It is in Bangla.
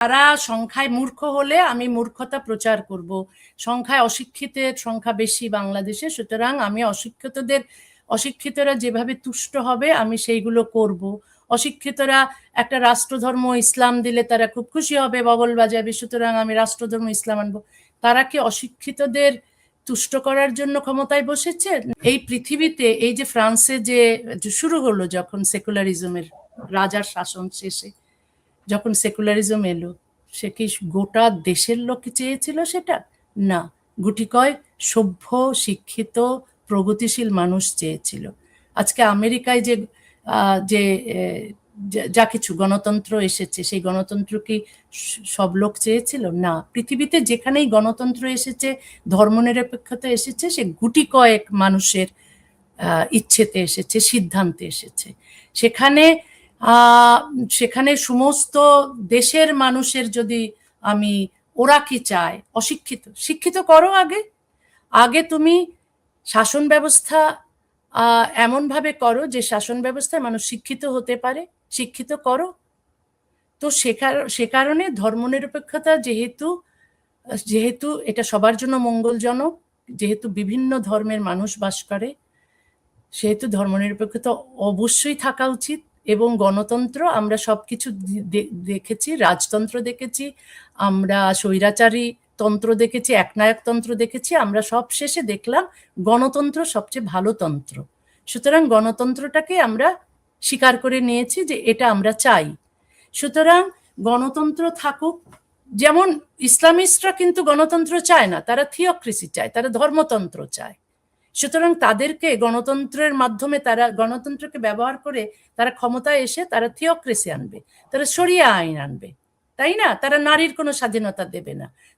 তারা সংখ্যায় মূর্খ হলে আমি মূর্খতা প্রচার করব, সংখ্যায় অশিক্ষিতের সংখ্যা বেশি বাংলাদেশে, সুতরাং আমি অশিক্ষিতরা যেভাবে তুষ্ট হবে আমি সেইগুলো করব। অশিক্ষিতরা একটা রাষ্ট্রধর্ম ইসলাম দিলে তারা খুব খুশি হবে, বগল বাজাবে, সুতরাং আমি রাষ্ট্রধর্ম ইসলাম আনবো। তারা কি অশিক্ষিতদের তুষ্ট করার জন্য ক্ষমতায় বসেছে? এই পৃথিবীতে এই যে ফ্রান্সে যে শুরু হলো, যখন সেকুলারিজমের রাজার শাসন শেষে যখন সেকুলারিজম এলো, সে কি গোটা দেশের লোক চেয়েছিল সেটা? না, গুটি কয়েক সভ্য, শিক্ষিত, প্রগতিশীল মানুষ চেয়েছিল। আজকে আমেরিকায় যে যে যা কিছু গণতন্ত্র এসেছে, সেই গণতন্ত্র কি সব লোক চেয়েছিল? না। পৃথিবীতে যেখানেই গণতন্ত্র এসেছে, ধর্মনিরপেক্ষতা এসেছে, সে গুটি কয়েক মানুষের ইচ্ছেতে এসেছে, সিদ্ধান্তে এসেছে। সেখানে সেখানে সমস্ত দেশের মানুষের যদি আমি ওরা কি চায়, অশিক্ষিত শিক্ষিত করো আগে। আগে তুমি শাসন ব্যবস্থা এমনভাবে করো যে শাসন ব্যবস্থায় মানুষ শিক্ষিত হতে পারে, শিক্ষিত করো। তো সে কারণে ধর্মনিরপেক্ষতা যেহেতু যেহেতু এটা সবার জন্য মঙ্গলজনক, যেহেতু বিভিন্ন ধর্মের মানুষ বাস করে, সেহেতু ধর্মনিরপেক্ষতা অবশ্যই থাকা উচিত। এবং গণতন্ত্র, আমরা সবকিছু দেখেছি, রাজতন্ত্র দেখেছি, আমরা স্বৈরাচারী তন্ত্র দেখেছি, একনায়কতন্ত্র দেখেছি, আমরা সব শেষে দেখলাম গণতন্ত্র সবচেয়ে ভালো তন্ত্র। সুতরাং গণতন্ত্রটাকে আমরা স্বীকার করে নিয়েছি যে এটা আমরা চাই। সুতরাং গণতন্ত্র থাকুক। যেমন ইসলামিস্টরা কিন্তু গণতন্ত্র চায় না, তারা থিওক্রেসি চায়, তারা ধর্মতন্ত্র চায়। সুতরাং তাদেরকে গণতন্ত্রের মাধ্যমে, তারা গণতন্ত্রকে ব্যবহার করে তারা ক্ষমতায় এসে তারা থিওক্রেসি আনবে, তারা শরিয়া আইন আনবে, তাই না? তারা নারীর কোনো স্বাধীনতা দেবে না।